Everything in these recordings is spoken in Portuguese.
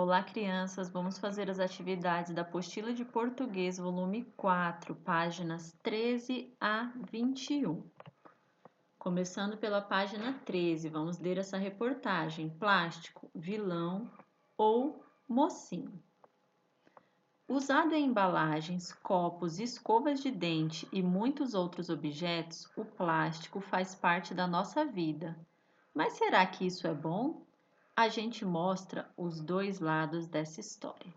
Olá, crianças! Vamos fazer as atividades da apostila de português, volume 4, páginas 13 a 21. Começando pela página 13, vamos ler essa reportagem: Plástico, vilão ou mocinho. Usado em embalagens, copos, escovas de dente e muitos outros objetos, o plástico faz parte da nossa vida. Mas será que isso é bom? A gente mostra os dois lados dessa história.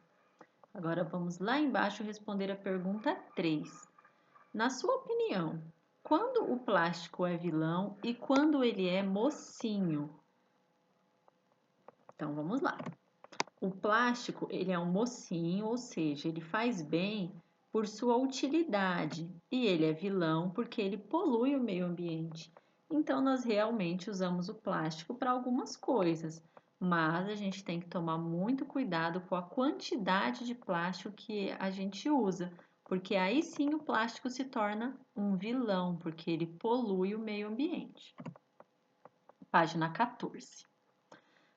Agora vamos lá embaixo responder a pergunta 3. Na sua opinião, quando o plástico é vilão e quando ele é mocinho? Então vamos lá. O plástico, ele é um mocinho, ou seja, ele faz bem por sua utilidade, e ele é vilão porque ele polui o meio ambiente. Então nós realmente usamos o plástico para algumas coisas, mas a gente tem que tomar muito cuidado com a quantidade de plástico que a gente usa, porque aí sim o plástico se torna um vilão, porque ele polui o meio ambiente. Página 14.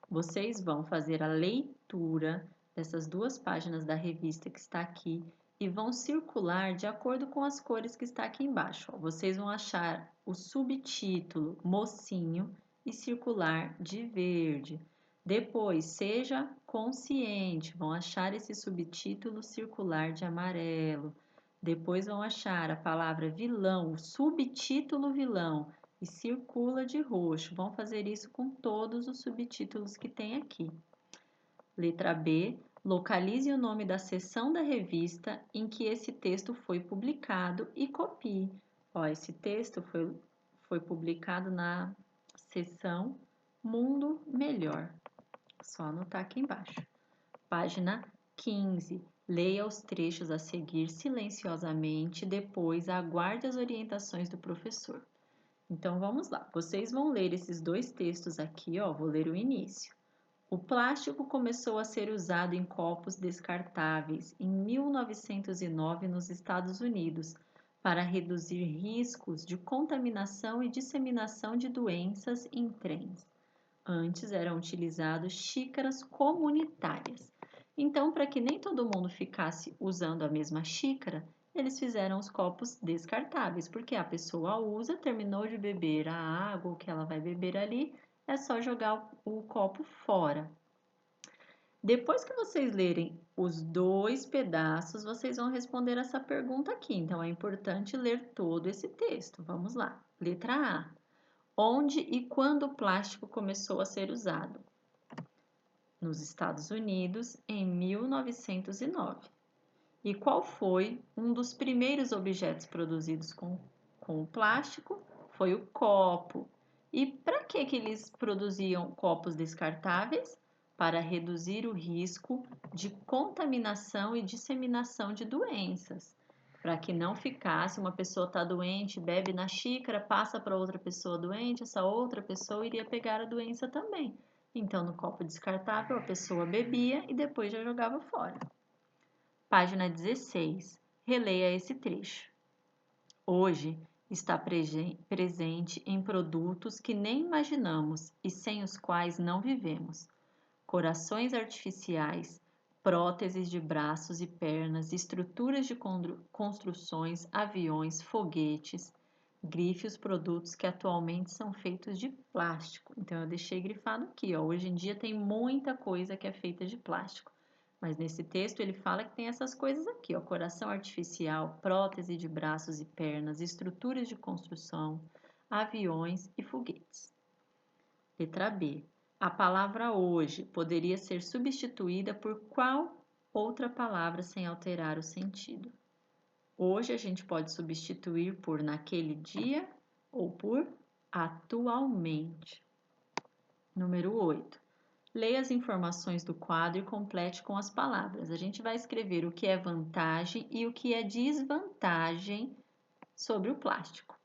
Vocês vão fazer a leitura dessas duas páginas da revista que está aqui e vão circular de acordo com as cores que está aqui embaixo. Vocês vão achar o subtítulo mocinho e circular de verde. Depois, seja consciente, vão achar esse subtítulo circular de amarelo. Depois vão achar a palavra vilão, o subtítulo vilão, e circula de roxo. Vão fazer isso com todos os subtítulos que tem aqui. Letra B. Localize o nome da seção da revista em que esse texto foi publicado e copie. Ó, esse texto foi publicado na seção Mundo Melhor. Só anotar aqui embaixo. Página 15. Leia os trechos a seguir silenciosamente, depois aguarde as orientações do professor. Então vamos lá, vocês vão ler esses dois textos aqui, ó, vou ler o início. O plástico começou a ser usado em copos descartáveis em 1909 nos Estados Unidos para reduzir riscos de contaminação e disseminação de doenças em trens. Antes eram utilizados xícaras comunitárias. Então, para que nem todo mundo ficasse usando a mesma xícara, eles fizeram os copos descartáveis, porque a pessoa usa, terminou de beber a água que ela vai beber ali, é só jogar o copo fora. Depois que vocês lerem os dois pedaços, vocês vão responder essa pergunta aqui. Então, é importante ler todo esse texto. Vamos lá. Letra A. Onde e quando o plástico começou a ser usado? Nos Estados Unidos, em 1909. E qual foi um dos primeiros objetos produzidos com o plástico? Foi o copo. E para que eles produziam copos descartáveis? Para reduzir o risco de contaminação e disseminação de doenças. Para que não ficasse, uma pessoa está doente, bebe na xícara, passa para outra pessoa doente, essa outra pessoa iria pegar a doença também. Então, no copo descartável, a pessoa bebia e depois já jogava fora. Página 16. Releia esse trecho. Hoje está presente em produtos que nem imaginamos e sem os quais não vivemos. Corações artificiais, próteses de braços e pernas, estruturas de construções, aviões, foguetes, grife os produtos que atualmente são feitos de plástico. Então, eu deixei grifado aqui, ó. Hoje em dia tem muita coisa que é feita de plástico. Mas nesse texto ele fala que tem essas coisas aqui, ó, coração artificial, prótese de braços e pernas, estruturas de construção, aviões e foguetes. Letra B. A palavra hoje poderia ser substituída por qual outra palavra sem alterar o sentido? Hoje a gente pode substituir por naquele dia ou por atualmente. Número 8. Leia as informações do quadro e complete com as palavras. A gente vai escrever o que é vantagem e o que é desvantagem sobre o plástico.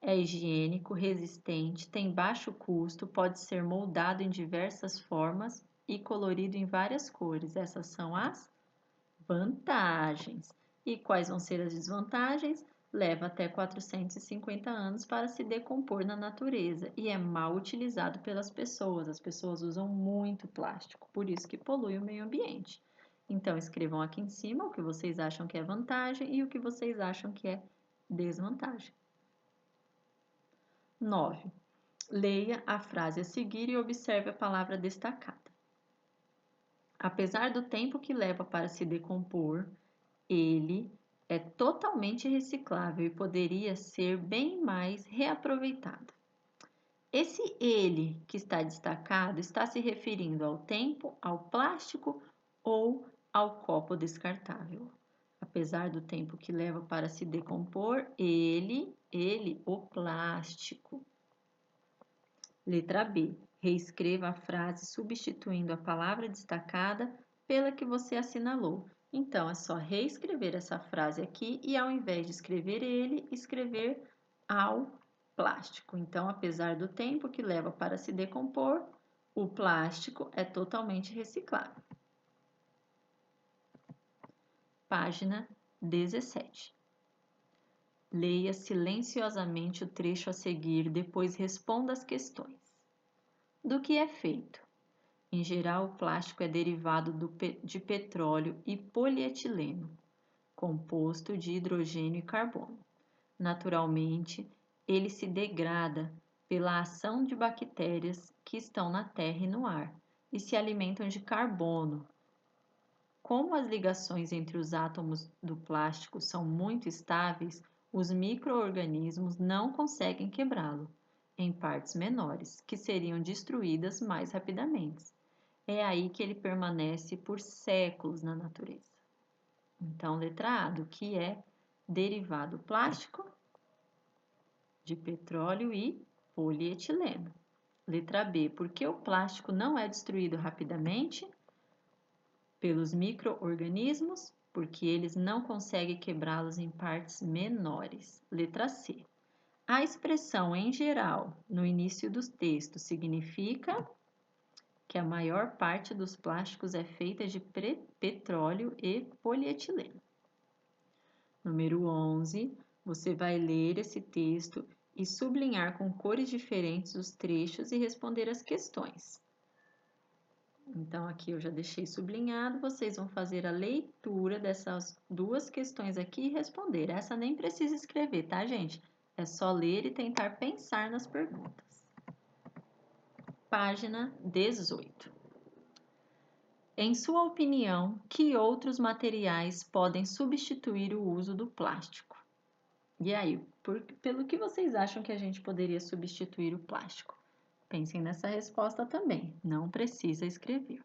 É higiênico, resistente, tem baixo custo, pode ser moldado em diversas formas e colorido em várias cores. Essas são as vantagens. E quais vão ser as desvantagens? leva até 450 anos para se decompor na natureza e é mal utilizado pelas pessoas. As pessoas usam muito plástico, por isso que polui o meio ambiente. Então, escrevam aqui em cima o que vocês acham que é vantagem e o que vocês acham que é desvantagem. 9. Leia a frase a seguir e observe a palavra destacada. Apesar do tempo que leva para se decompor, ele é totalmente reciclável e poderia ser bem mais reaproveitado. Esse ele que está destacado está se referindo ao tempo, ao plástico ou ao copo descartável. Apesar do tempo que leva para se decompor, o plástico. Letra B. Reescreva a frase substituindo a palavra destacada pela que você assinalou. Então, é só reescrever essa frase aqui e, ao invés de escrever ele, escrever ao plástico. Então, apesar do tempo que leva para se decompor, o plástico é totalmente reciclável. Página 17. Leia silenciosamente o trecho a seguir, depois responda as questões. Do que é feito? Em geral, o plástico é derivado de petróleo e polietileno, composto de hidrogênio e carbono. Naturalmente, ele se degrada pela ação de bactérias que estão na terra e no ar e se alimentam de carbono. Como as ligações entre os átomos do plástico são muito estáveis, os micro-organismos não conseguem quebrá-lo em partes menores, que seriam destruídas mais rapidamente. É aí que ele permanece por séculos na natureza. Então, letra A, do que é derivado plástico de petróleo e polietileno. Letra B, por que o plástico não é destruído rapidamente? Pelos micro-organismos, porque eles não conseguem quebrá-los em partes menores. Letra C. A expressão em geral no início do texto significa que a maior parte dos plásticos é feita de petróleo e polietileno. Número 11. Você vai ler esse texto e sublinhar com cores diferentes os trechos e responder as questões. Então, aqui eu já deixei sublinhado, vocês vão fazer a leitura dessas duas questões aqui e responder. Essa nem precisa escrever, tá, gente? É só ler e tentar pensar nas perguntas. Página 18. Em sua opinião, que outros materiais podem substituir o uso do plástico? E aí, pelo que vocês acham que a gente poderia substituir o plástico? Pensem nessa resposta também, não precisa escrever.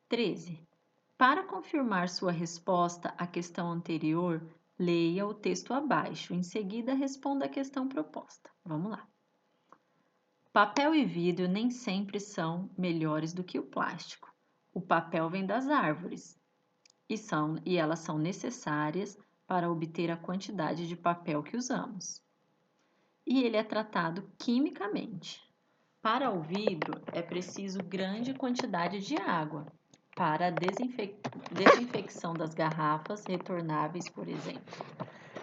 13. Para confirmar sua resposta à questão anterior, leia o texto abaixo. Em seguida, responda a questão proposta. Vamos lá. Papel e vidro nem sempre são melhores do que o plástico. O papel vem das árvores e elas são necessárias para obter a quantidade de papel que usamos. E ele é tratado quimicamente. Para o vidro, é preciso grande quantidade de água para a desinfecção das garrafas retornáveis, por exemplo.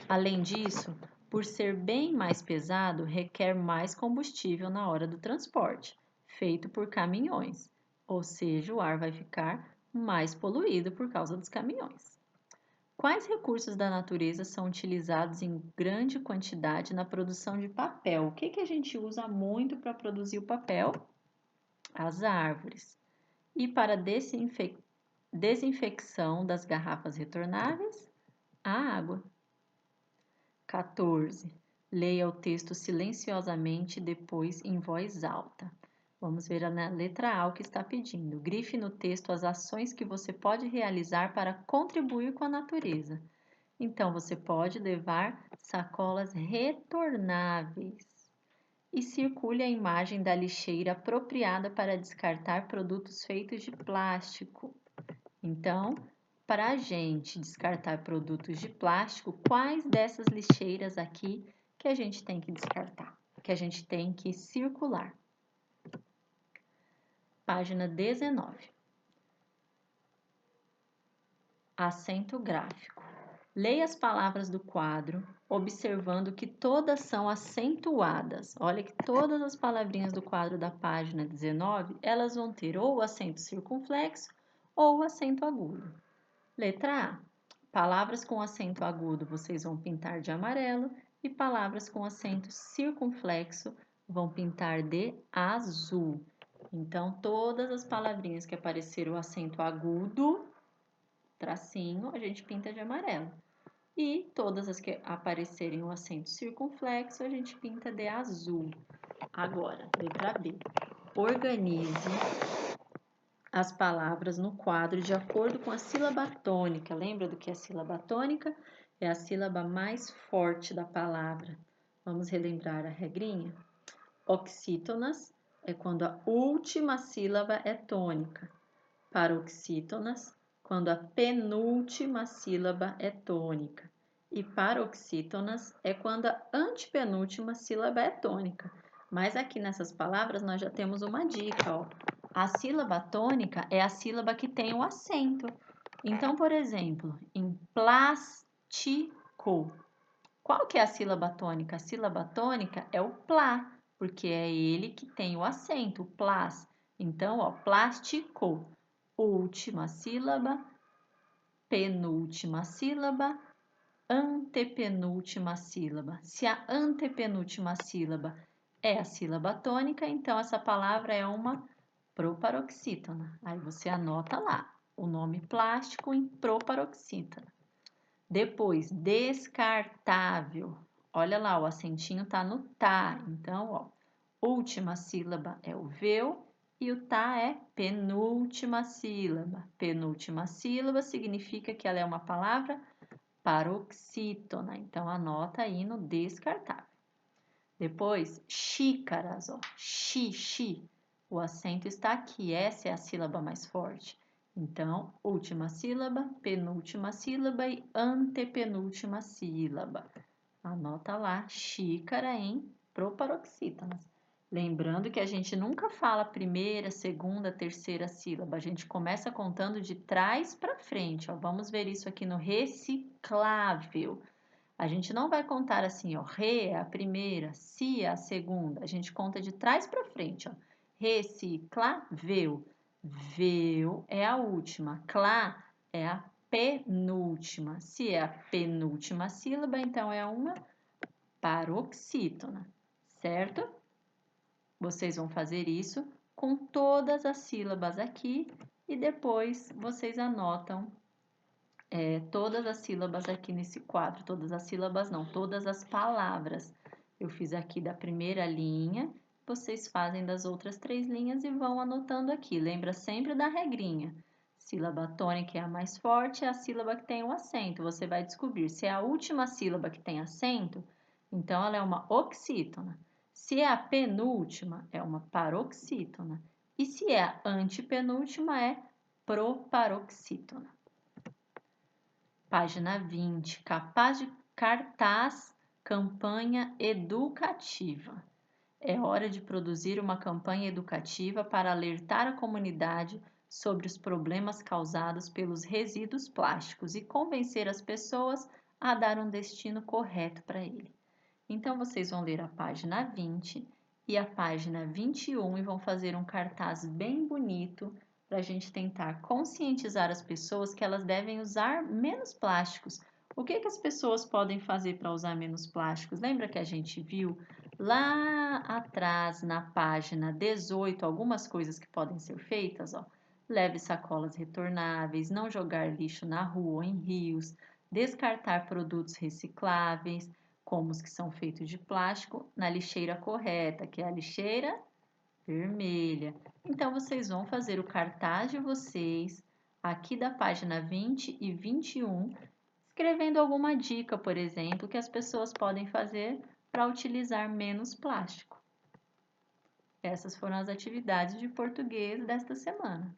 Além disso, por ser bem mais pesado, requer mais combustível na hora do transporte, feito por caminhões, ou seja, o ar vai ficar mais poluído por causa dos caminhões. Quais recursos da natureza são utilizados em grande quantidade na produção de papel? O que a gente usa muito para produzir o papel? As árvores. E para desinfecção das garrafas retornáveis? A água. 14. Leia o texto silenciosamente e depois em voz alta. Vamos ver na letra A o que está pedindo. Grife no texto as ações que você pode realizar para contribuir com a natureza. Então, você pode levar sacolas retornáveis e circule a imagem da lixeira apropriada para descartar produtos feitos de plástico. Então, para a gente descartar produtos de plástico, quais dessas lixeiras aqui que a gente tem que descartar? Que a gente tem que circular? Página 19. Acento gráfico. Leia as palavras do quadro, observando que todas são acentuadas. Olha que todas as palavrinhas do quadro da página 19, elas vão ter ou o acento circunflexo ou o acento agudo. Letra A. Palavras com acento agudo vocês vão pintar de amarelo e palavras com acento circunflexo vão pintar de azul. Então, todas as palavrinhas que apareceram o acento agudo, tracinho, a gente pinta de amarelo. E todas as que aparecerem o acento circunflexo, a gente pinta de azul. Agora, letra B. Organize as palavras no quadro de acordo com a sílaba tônica. Lembra do que é a sílaba tônica? É a sílaba mais forte da palavra. Vamos relembrar a regrinha? Oxítonas é quando a última sílaba é tônica. Paroxítonas, quando a penúltima sílaba é tônica. E paroxítonas é quando a antepenúltima sílaba é tônica. Mas aqui nessas palavras nós já temos uma dica, ó. A sílaba tônica é a sílaba que tem o acento. Então, por exemplo, em plástico, qual que é a sílaba tônica? A sílaba tônica é o plá, porque é ele que tem o acento, o plás. Então, ó, plástico, última sílaba, penúltima sílaba, antepenúltima sílaba. Se a antepenúltima sílaba é a sílaba tônica, então essa palavra é uma proparoxítona. Aí você anota lá o nome plástico em proparoxítona. Depois, descartável. Olha lá, o acentinho tá no tá. Então, ó, última sílaba é o veu e o tá é penúltima sílaba. Penúltima sílaba significa que ela é uma palavra paroxítona. Então, anota aí no descartável. Depois, xícaras, ó, xi. O acento está aqui, essa é a sílaba mais forte. Então, última sílaba, penúltima sílaba e antepenúltima sílaba. Anota lá, xícara em proparoxítonas. Lembrando que a gente nunca fala primeira, segunda, terceira sílaba. A gente começa contando de trás para frente. Ó. Vamos ver isso aqui no reciclável. A gente não vai contar assim, ó, re é a primeira, si é a segunda. A gente conta de trás para frente, ó. Reciclável. Veu é a última, clá é a penúltima. Se é a penúltima sílaba, então é uma paroxítona, certo? Vocês vão fazer isso com todas as sílabas aqui e depois vocês anotam todas as sílabas aqui nesse quadro. Todas as sílabas não, todas as palavras. Eu fiz aqui da primeira linha, vocês fazem das outras 3 linhas e vão anotando aqui. Lembra sempre da regrinha. Sílaba tônica é a mais forte, é a sílaba que tem o acento. Você vai descobrir se é a última sílaba que tem acento, então ela é uma oxítona. Se é a penúltima, é uma paroxítona. E se é a antepenúltima, é proparoxítona. Página 20. Capaz de cartaz, campanha educativa. É hora de produzir uma campanha educativa para alertar a comunidade sobre os problemas causados pelos resíduos plásticos e convencer as pessoas a dar um destino correto para ele. Então, vocês vão ler a página 20 e a página 21 e vão fazer um cartaz bem bonito para a gente tentar conscientizar as pessoas que elas devem usar menos plásticos. O que as pessoas podem fazer para usar menos plásticos? Lembra que a gente viu lá atrás na página 18 algumas coisas que podem ser feitas? Ó. Leve sacolas retornáveis, não jogar lixo na rua ou em rios, descartar produtos recicláveis, como os que são feitos de plástico, na lixeira correta, que é a lixeira vermelha. Então, vocês vão fazer o cartaz de vocês aqui da página 20 e 21, escrevendo alguma dica, por exemplo, que as pessoas podem fazer para utilizar menos plástico. Essas foram as atividades de português desta semana.